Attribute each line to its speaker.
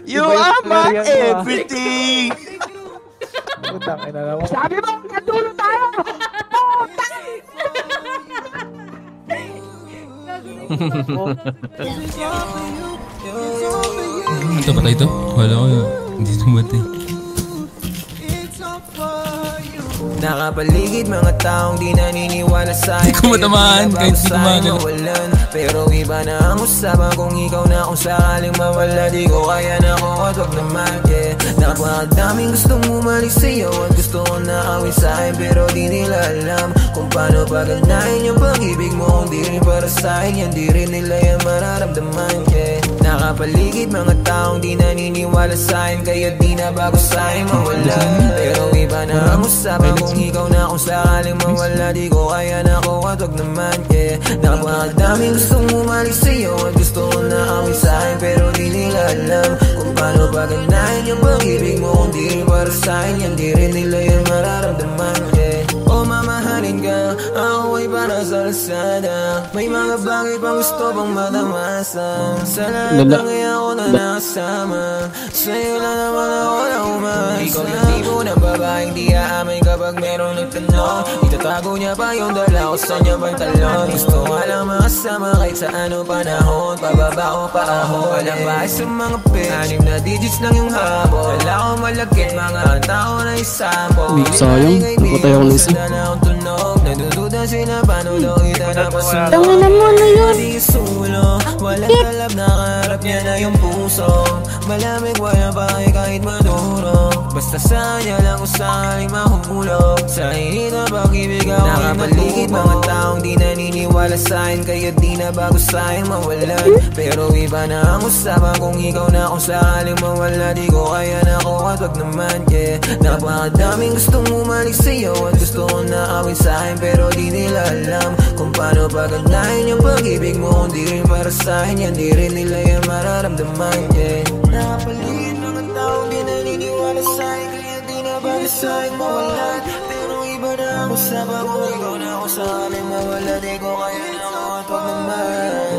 Speaker 1: You are my everything.
Speaker 2: Putang ina naman.
Speaker 3: Sabi mo, natulo tayo!
Speaker 4: Ito patay ito? Wala ko yun. Hindi tumatay.
Speaker 5: Nakapaligid mga taong di naniniwala sa'yo.
Speaker 4: Hindi ko matamaan kahit hindi kumagal.
Speaker 5: Pero iba na ang usapan kung ikaw na kung sakaling mawala. Di ko kaya na ako at wag naman, yeah. Napakadaming gustong umalik sa'yo at gusto ko na awin sa'kin. Pero di nila alam kung paano paganahin yung pag-ibig mo. Kung di rin para sa'kin yan, di rin nila yan mararamdaman, yeah. Nakapaligid mga taong di naniniwala sa'kin, kaya di na bago sa'kin mawala. Pero iba na ang usapan kung ikaw na kung sakaling mawala. Di ko kaya na ako at wag naman, yeah. Napakadaming gustong umalik sa'yo at gusto ko na awin sa'kin. Pero di nila alam kung paano paganahin yung pag-ibig mo. Kung di rin para sa'kin yan, di rin nila yan mararamdaman, yeah. O mamahalin ka, ako ay para sa lasada. May mga bagay pang gusto pang madamasan. Sa lahat ng kaya ako na nakasama, sa'yo lang naman ako na umasa. Ikaw yung tipo ng babaeng di aamin kapag meron nagtanong. Itatago niya pa yung dala ko sa niya pantalon. Gusto nga lang makasama kahit sa ano panahon. Pababa o paahon, walang bahay sa mga page. 6 na digits lang yung habol. Wala ko malagkit, mga tao na isabol.
Speaker 6: Sayang, napatay ako ng isa.
Speaker 5: Nadududa sila paano daw kita napasulo.
Speaker 7: Tanginan mo na yun.
Speaker 5: Walang kalab na kaharap niya na yung puso. Malamig wala pa kahit maduro. Basta sa kanya lang kung sakaling mahulog. Sa init na pag-ibig ako nakapaligid mga taong di naniniwala sa'kin, kaya di na bago sa'kin mawalan. Pero iba na ang usapan kung ikaw na kung sakaling mawala. Di ko kaya na ako at wag naman, yeah. Napakadaming gustong umalik sa'yo at gusto ko na awin sa'kin. Pero di nila alam kung paano paganahin yung pag-ibig mo. Kung di rin para sa'kin yan, di rin nila yan mararamdaman, yeah. Nakapaligid mga taong di naniniwala sa'kin, kaya di na bago sa'kin mawalan. Pero iba na ang usapan kung ikaw na kung sakaling mawala. Di ko kaya na ako at wag naman.